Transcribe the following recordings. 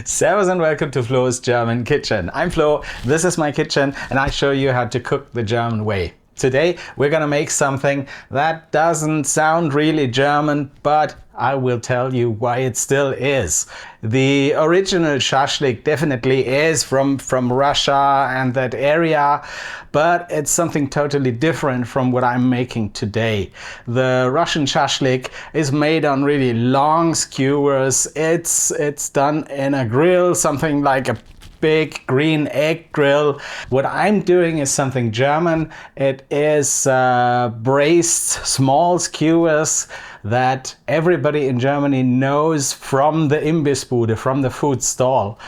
Servus and welcome to Flo's German Kitchen. I'm Flo, this is my kitchen, and I show you how to cook the German way. Today we're gonna make something that doesn't sound really German, but I will tell you why it still is. The original Shashlik definitely is from Russia and that area, but it's something totally different from what I'm making today. The Russian Shashlik is made on really long skewers. It's done in a grill, something like a big green egg grill. What I'm doing is something German. It is braised small skewers that everybody in Germany knows from the Imbissbude, from the food stall.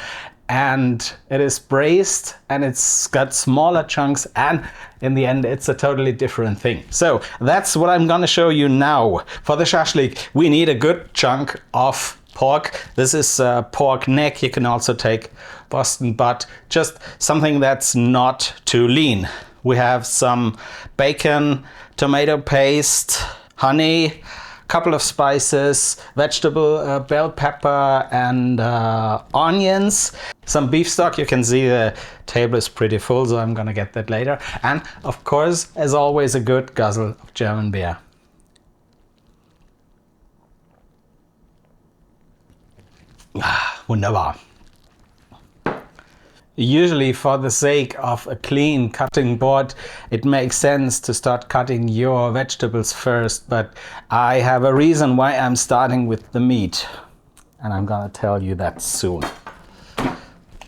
And it is braised and it's got smaller chunks, and in the end it's a totally different thing. So that's what I'm gonna show you now. For the shashlik we need a good chunk of pork. This is pork neck. You can also take Boston butt, just something that's not too lean. We have some bacon, tomato paste, honey, couple of spices, vegetable bell pepper and onions, some beef stock. You can see the table is pretty full, so I'm gonna get that later. And of course, as always, a good guzzle of German beer. Wunderbar. Usually, for the sake of a clean cutting board, it makes sense to start cutting your vegetables first, but I have a reason why I'm starting with the meat, and I'm gonna tell you that soon.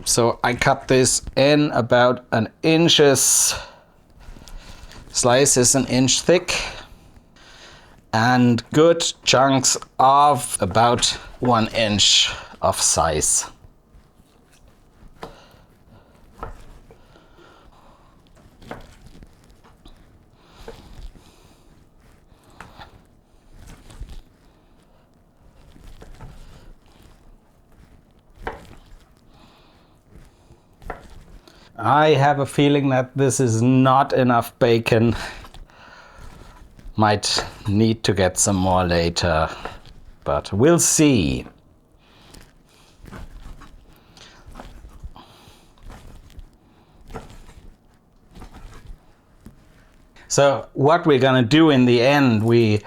So I cut this in about an inches. Slice is an inch thick, and good chunks of about 1 inch of size. I have a feeling that this is not enough bacon. Might need to get some more later, but we'll see. So what we're gonna do in the end, we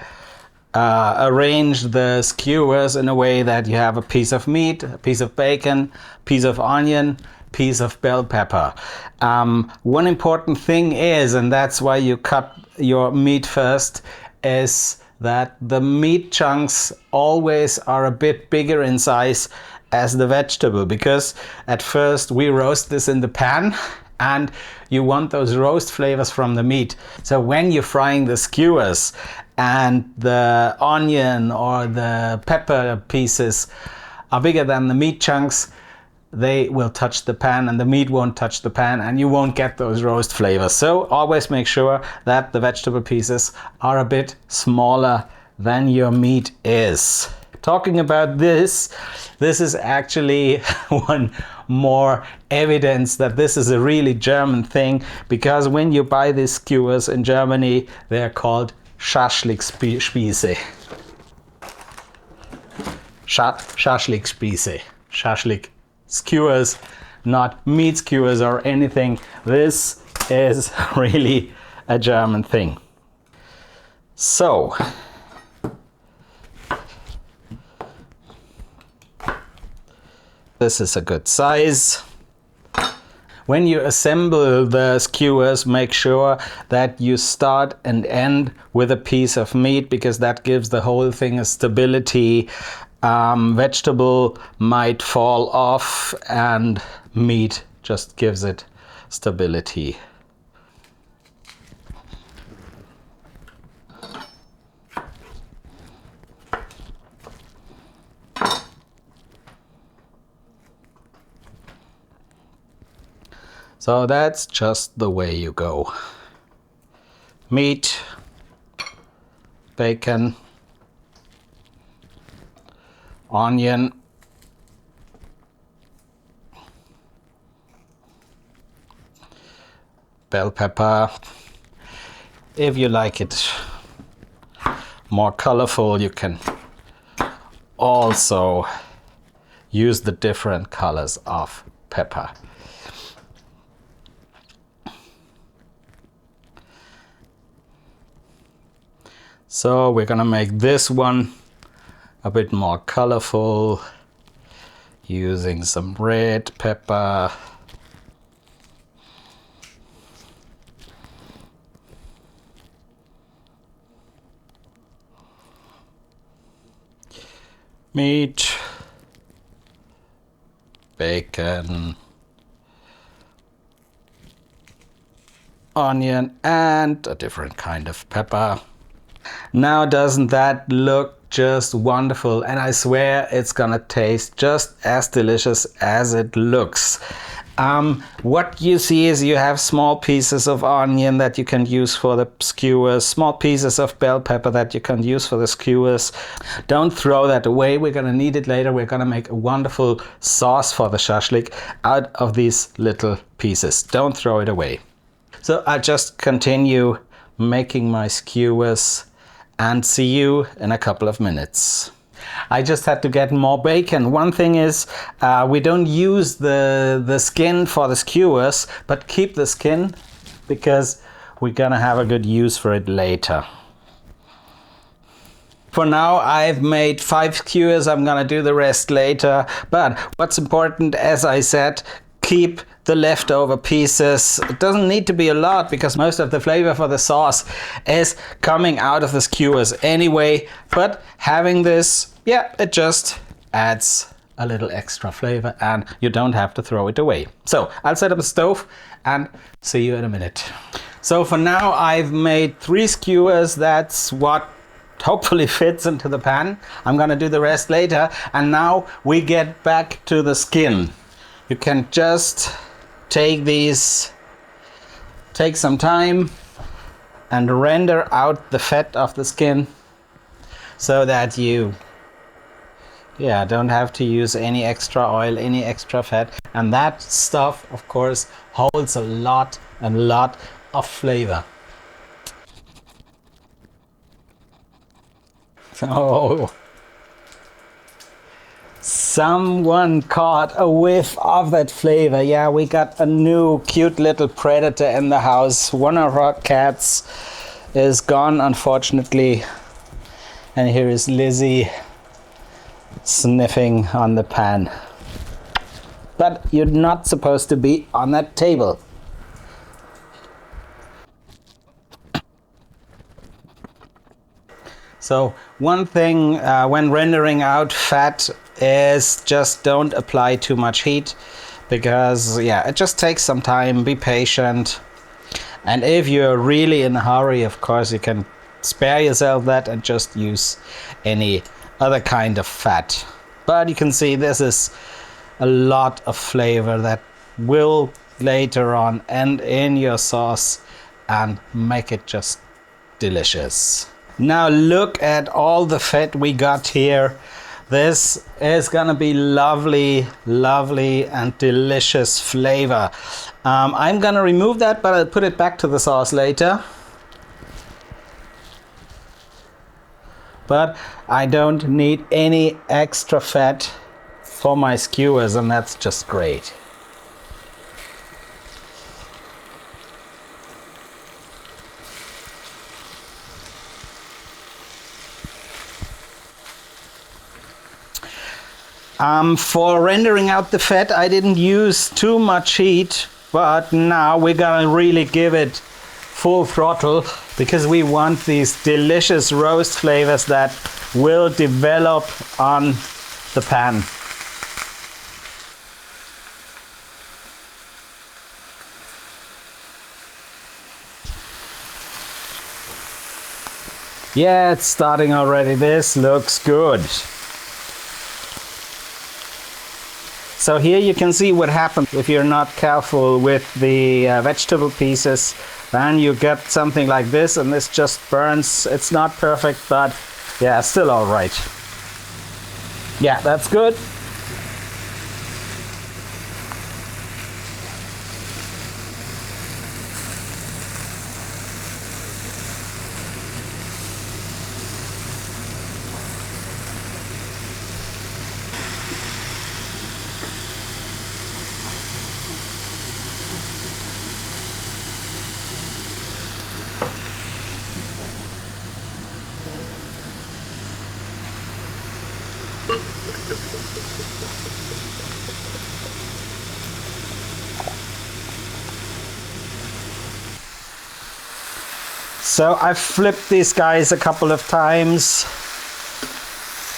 arrange the skewers in a way that you have a piece of meat, a piece of bacon, piece of onion, piece of bell pepper. One important thing is, and that's why you cut your meat first, is that the meat chunks always are a bit bigger in size as the vegetable, because at first we roast this in the pan and you want those roast flavors from the meat. So when you're frying the skewers and the onion or the pepper pieces are bigger than the meat chunks, they will touch the pan and the meat won't touch the pan, and you won't get those roast flavors. So always make sure that the vegetable pieces are a bit smaller than your meat is. Talking about this is actually one more evidence that this is a really German thing, because when you buy these skewers in Germany, they're called Schaschlik Spieße. Shashlik Spieße. Shashlik skewers, not meat skewers or anything. This is really a German thing. So this is a good size. When you assemble the skewers, make sure that you start and end with a piece of meat, because that gives the whole thing a stability. Vegetable might fall off and meat just gives it stability. So that's just the way you go. Meat, bacon, onion, bell pepper. If you like it more colorful, you can also use the different colors of pepper. So we're gonna make this one a bit more colorful, using some red pepper. Meat, bacon, onion, and a different kind of pepper. Now, doesn't that look just wonderful? And I swear it's gonna taste just as delicious as it looks. What you see is you have small pieces of onion that you can use for the skewers, small pieces of bell pepper that you can use for the skewers. Don't throw that away. We're gonna need it later. We're gonna make a wonderful sauce for the shashlik out of these little pieces. Don't throw it away. So I just continue making my skewers and see you in a couple of minutes. I just had to get more bacon. One thing is we don't use the skin for the skewers, but keep the skin because we're gonna have a good use for it later. For now, I've made 5 skewers. I'm gonna do the rest later. But what's important, as I said, keep the leftover pieces. It doesn't need to be a lot because most of the flavor for the sauce is coming out of the skewers anyway. But having this, yeah, it just adds a little extra flavor and you don't have to throw it away. So I'll set up a stove and see you in a minute. So for now, I've made 3 skewers. That's what hopefully fits into the pan. I'm gonna do the rest later. And now we get back to the skin. You can just take some time and render out the fat of the skin so that you don't have to use any extra oil, any extra fat. And that stuff, of course, holds a lot of flavor. Oh, someone caught a whiff of that flavor. Yeah, we got a new cute little predator in the house. One of our cats is gone, unfortunately. And here is Lizzie sniffing on the pan. But you're not supposed to be on that table. So one thing when rendering out fat is just don't apply too much heat because it just takes some time. Be patient. And if you're really in a hurry, of course, you can spare yourself that and just use any other kind of fat. But you can see this is a lot of flavor that will later on end in your sauce and make it just delicious. Now look at all the fat we got here. This is gonna be lovely and delicious flavor. I'm gonna remove that, but I'll put it back to the sauce later. But I don't need any extra fat for my skewers, and that's just great. For rendering out the fat, I didn't use too much heat, but now we're gonna really give it full throttle because we want these delicious roast flavors that will develop on the pan. Yeah, it's starting already. This looks good. So here you can see what happens if you're not careful with the vegetable pieces. Then you get something like this and this just burns. It's not perfect, but yeah, still all right. Yeah, that's good. So I've flipped these guys a couple of times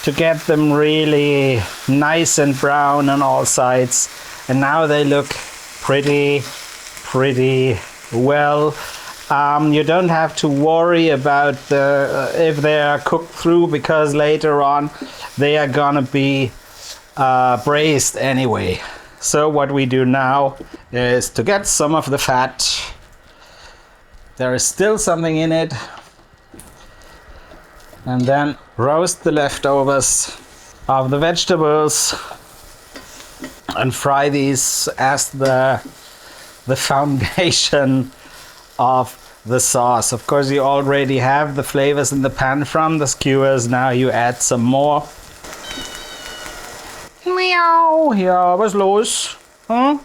to get them really nice and brown on all sides. And now they look pretty well. You don't have to worry about if they are cooked through, because later on they are gonna be braised anyway. So what we do now is to get some of the fat. There is still something in it. And then roast the leftovers of the vegetables and fry these as the foundation of the sauce. Of course, you already have the flavors in the pan from the skewers. Now you add some more. Miau, ja, was los? Hm?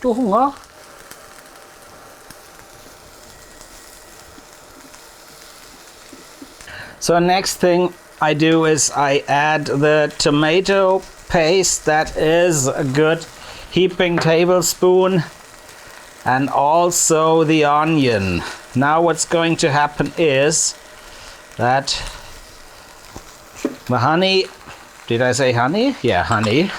Du Hunger? So next thing I do is I add the tomato paste. That is a good heaping tablespoon, and also the onion. Now what's going to happen is that the honey, did I say honey? Yeah, honey.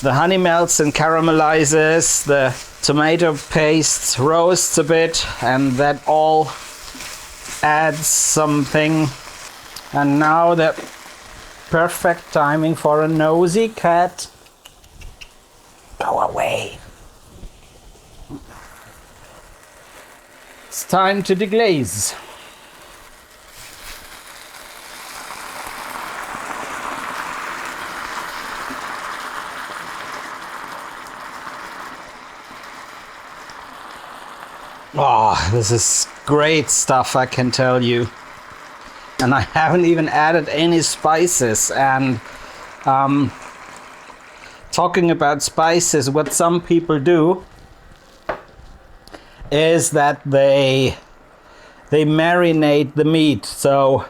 The honey melts and caramelizes, the tomato paste roasts a bit, and that all adds something. And now the perfect timing for a nosy cat. Go away. It's time to deglaze. Oh, this is great stuff, I can tell you. And I haven't even added any spices. And talking about spices, what some people do is that they marinate the meat. So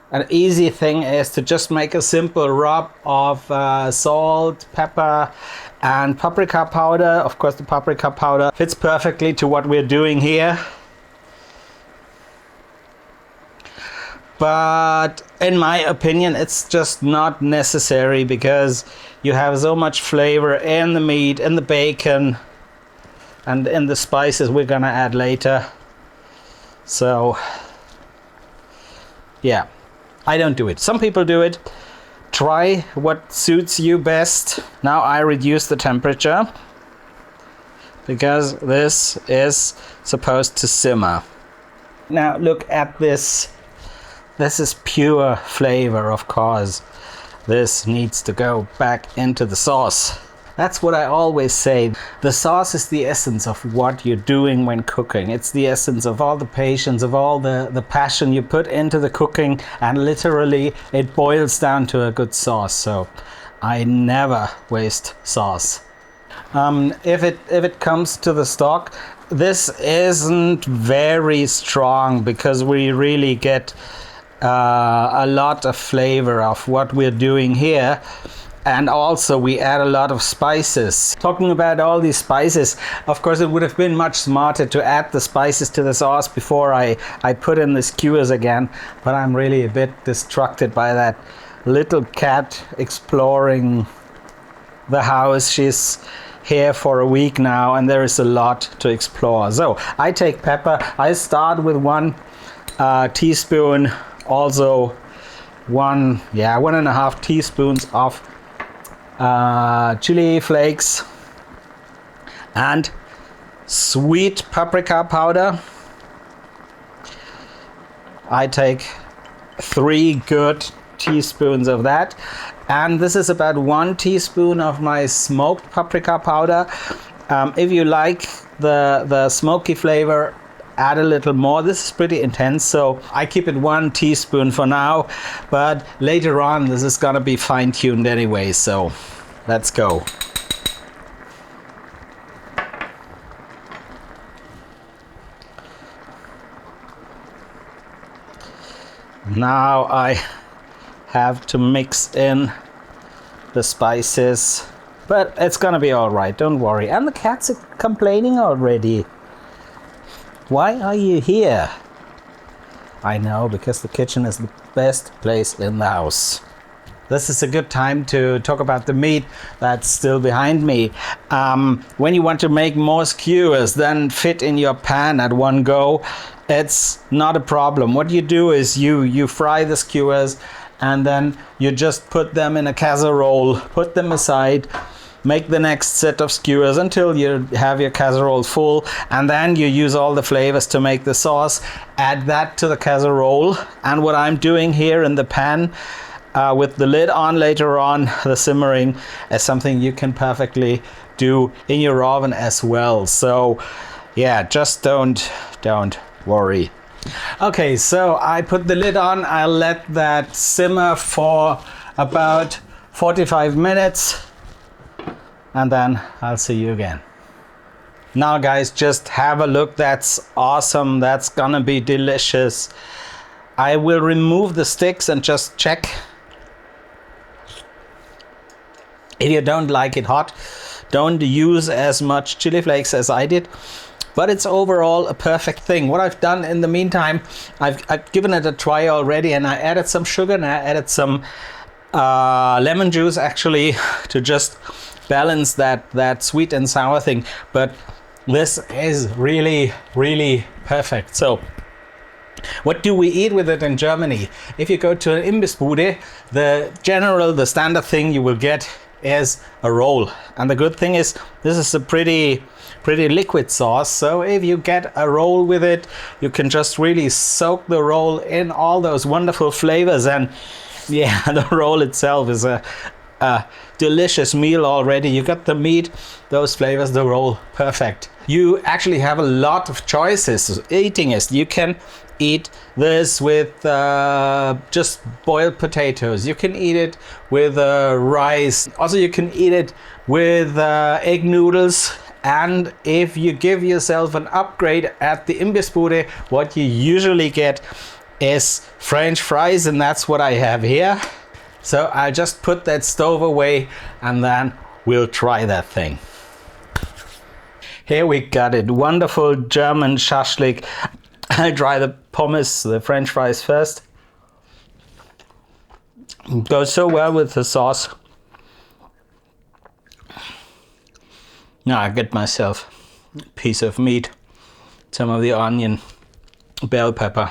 an easy thing is to just make a simple rub of salt, pepper, and paprika powder. Of course, the paprika powder fits perfectly to what we're doing here. But in my opinion, it's just not necessary, because you have so much flavor in the meat, in the bacon, and in the spices we're gonna add later. So yeah, I don't do it. Some people do it. Try what suits you best. Now I reduce the temperature, because this is supposed to simmer. Now look at this. This is pure flavor, of course. This needs to go back into the sauce. That's what I always say. The sauce is the essence of what you're doing when cooking. It's the essence of all the patience, of all the passion you put into the cooking, and literally it boils down to a good sauce. So I never waste sauce. If it comes to the stock, this isn't very strong, because we really get a lot of flavor of what we're doing here. And also we add a lot of spices. Talking about all these spices, of course it would have been much smarter to add the spices to the sauce before I put in the skewers again, but I'm really a bit distracted by that little cat exploring the house. She's here for a week now, and there is a lot to explore. So I take pepper. I start with 1 teaspoon, also 1.5 teaspoons of chili flakes and sweet paprika powder. I take 3 good teaspoons of that, and this is about 1 teaspoon of my smoked paprika powder. If you like the smoky flavor, add a little more. This is pretty intense, so I keep it 1 teaspoon for now, but later on this is gonna be fine-tuned anyway, so let's go. Now I have to mix in the spices But it's gonna be all right, don't worry. And the cats are complaining already. Why are you here? I know, because the kitchen is the best place in the house. This is a good time to talk about the meat that's still behind me. When you want to make more skewers than fit in your pan at one go, it's not a problem. What you do is you fry the skewers and then you just put them in a casserole, put them aside, make the next set of skewers until you have your casserole full, and then you use all the flavors to make the sauce. Add that to the casserole, and what I'm doing here in the pan with the lid on later on, the simmering, is something you can perfectly do in your oven as well. So yeah, just don't worry. Okay, so I put the lid on. I'll let that simmer for about 45 minutes and then I'll see you again. Now guys, just have a look. That's awesome. That's gonna be delicious. I will remove the sticks and just check. If you don't like it hot, don't use as much chili flakes as I did, but it's overall a perfect thing. What I've done in the meantime, I've given it a try already, and I added some sugar and I added some lemon juice actually to just balance that sweet and sour thing. But this is really perfect. So what do we eat with it in Germany? If you go to an Imbissbude, the standard thing you will get is a roll. And the good thing is this is a pretty liquid sauce, so if you get a roll with it, you can just really soak the roll in all those wonderful flavors. And yeah, the roll itself is a delicious meal already. You got the meat, those flavors, the roll, perfect. You actually have a lot of choices eating it. You can eat this with just boiled potatoes. You can eat it with rice. Also, you can eat it with egg noodles. And if you give yourself an upgrade at the Imbissbude, what you usually get is French fries, and that's what I have here. So I just put that stove away and then we'll try that thing. Here we got it, wonderful German Schaschlik. I'll try the pommes, the French fries first. It goes so well with the sauce. Now I get myself a piece of meat, some of the onion, bell pepper.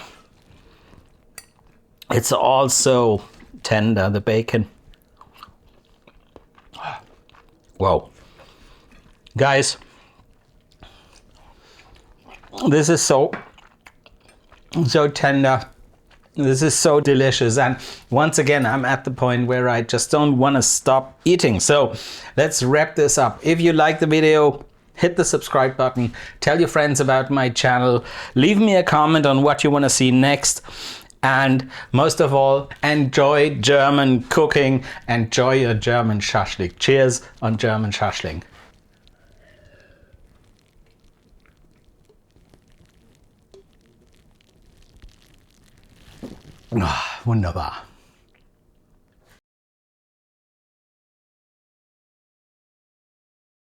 It's also tender, the bacon. Whoa. Guys, this is so tender. This is so delicious. And once again, I'm at the point where I just don't want to stop eating. So let's wrap this up. If you like the video, hit the subscribe button. Tell your friends about my channel. Leave me a comment on what you want to see next. And most of all, enjoy German cooking. Enjoy your German Schaschlik. Cheers on German Schaschlik. Ah, wunderbar.